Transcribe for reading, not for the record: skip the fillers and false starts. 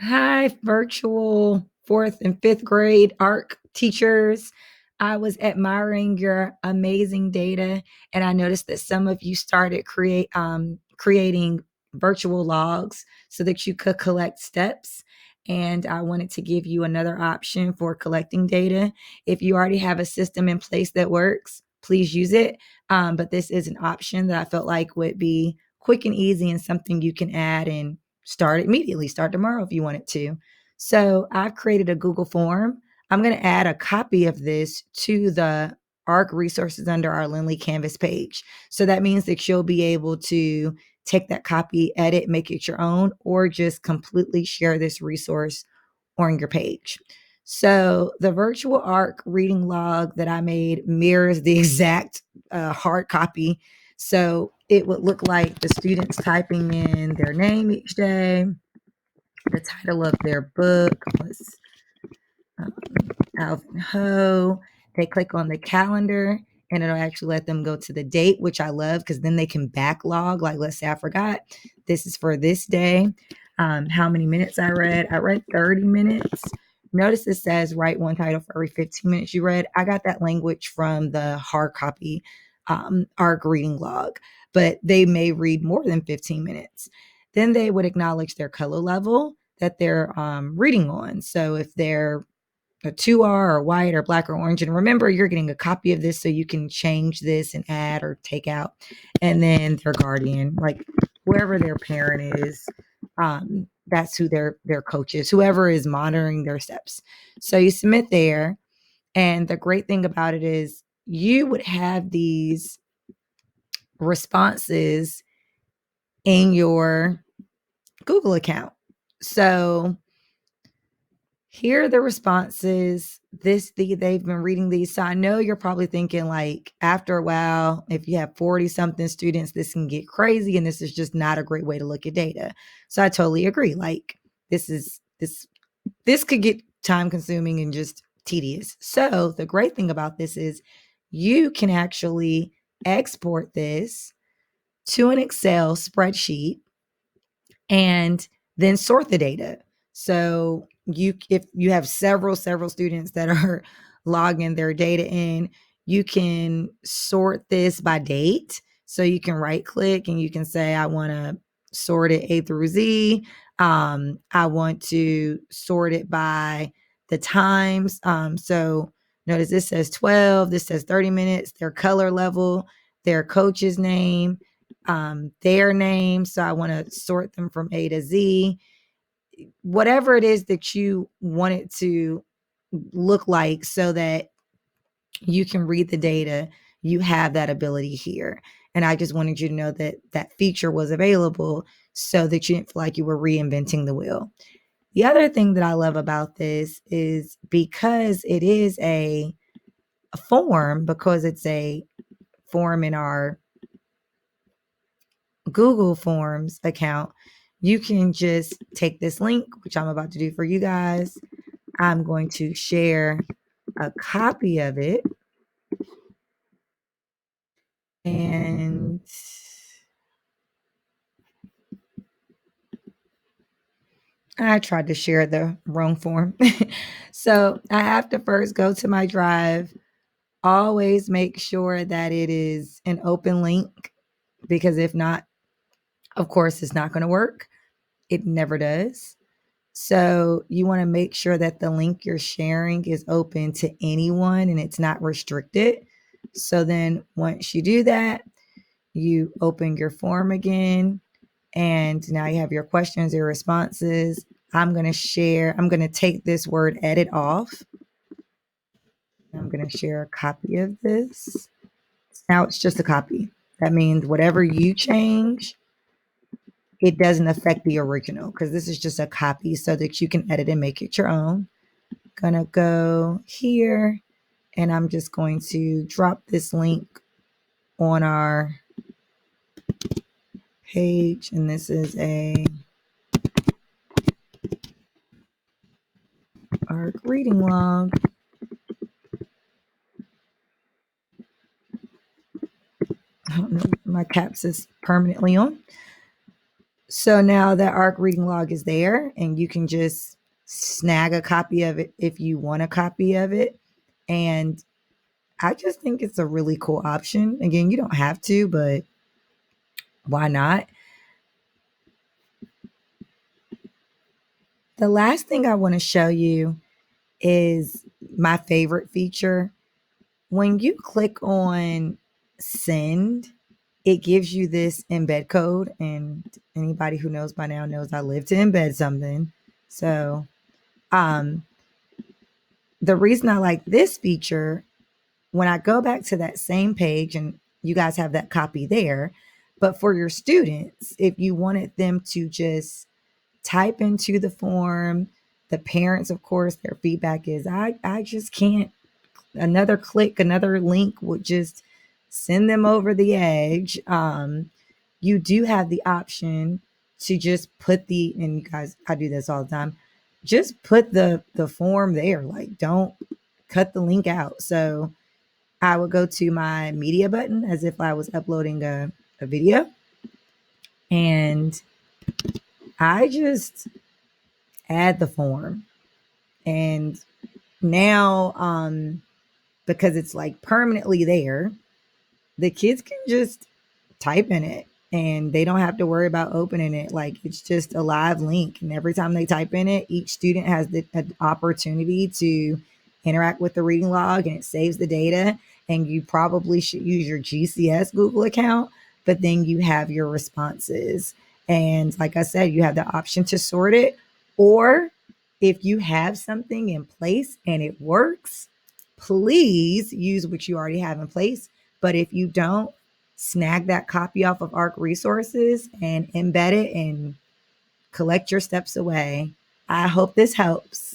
Hi, virtual fourth and fifth grade ARC teachers. I was admiring your amazing data, and I noticed that some of you started creating virtual logs so that you could collect steps. And I wanted to give you another option for collecting data. If you already have a system in place that works, please use it. But this is an option that I felt like would be quick and easy and something you can add and start immediately, start tomorrow if you wanted to. So I've created a Google form. I'm going to add a copy of this to the ARC resources under our Lindley Canvas page. So that means that you'll be able to take that copy, edit, make it your own, or just completely share this resource on your page. So the virtual ARC reading log that I made mirrors the exact hard copy. So it would look like the students typing in their name each day, the title of their book was um, Alvin Ho. They click on the calendar and it'll actually let them go to the date, which I love because then they can backlog. Like, let's say I forgot this is for this day. How many minutes I read? I read 30 minutes. Notice it says write one title for every 15 minutes you read. I got that language from the hard copy ARC reading log, but they may read more than 15 minutes. Then they would acknowledge their color level that they're reading on. So if they're a 2R or white or black or orange. And remember, you're getting a copy of this so you can change this and add or take out. And then their guardian, like whoever their parent is, that's who their coach is, whoever is monitoring their steps. So you submit there. And the great thing about it is you would have these responses in your Google account. So here are the responses. They've been reading these. So I know you're probably thinking, like, after a while, if you have 40 something students, this can get crazy and this is just not a great way to look at data. So I totally agree. Like, this could get time consuming and just tedious. So the great thing about this is you can actually export this to an Excel spreadsheet and then sort the data. So if you have several students that are logging their data in, you can sort this by date. So you can right click and you can say, I want to sort it A through Z. I want to sort it by the times. So notice this says 12, this says 30 minutes, their color level, their coach's name, their name. So I want to sort them from A to Z. Whatever it is that you want it to look like so that you can read the data, you have that ability here. And I just wanted you to know that that feature was available so that you didn't feel like you were reinventing the wheel. The other thing that I love about this is because it is a form, because it's a form in our Google Forms account, you can just take this link, which I'm about to do for you guys. I'm going to share a copy of it. And I tried to share the wrong form. So I have to first go to my drive. Always make sure that it is an open link because if not, of course, it's not going to work. It never does. So you want to make sure that the link you're sharing is open to anyone and it's not restricted. So then once you do that, you open your form again and now you have your questions, your responses. I'm going to take this word edit off. I'm going to share a copy of this. Now it's just a copy. That means whatever you change, it doesn't affect the original because this is just a copy so that you can edit and make it your own. Gonna go here and I'm just going to drop this link on our page. And this is a ARC reading log. I don't know, my caps is permanently on. So now that ARC reading log is there, and you can just snag a copy of it if you want a copy of it. And I just think it's a really cool option. Again, you don't have to, but why not? The last thing I want to show you is my favorite feature. When you click on send, it gives you this embed code. And anybody who knows by now knows I live to embed something. So the reason I like this feature, when I go back to that same page, and you guys have that copy there, but for your students, if you wanted them to just type into the form, the parents, of course, their feedback is, I just can't, another click, another link would just send them over the edge. You do have the option to just put and you guys, I do this all the time, just put the form there. Like, don't cut the link out. So I would go to my media button as if I was uploading a video, and I just add the form. And now, because it's like permanently there, the kids can just type in it and they don't have to worry about opening it. Like, it's just a live link. And every time they type in it, each student has the opportunity to interact with the reading log, and it saves the data. And you probably should use your GCS Google account, but then you have your responses. And like I said, you have the option to sort it, or if you have something in place and it works, please use what you already have in place. But if you don't, snag that copy off of ARC Resources and embed it and collect your steps away. I hope this helps.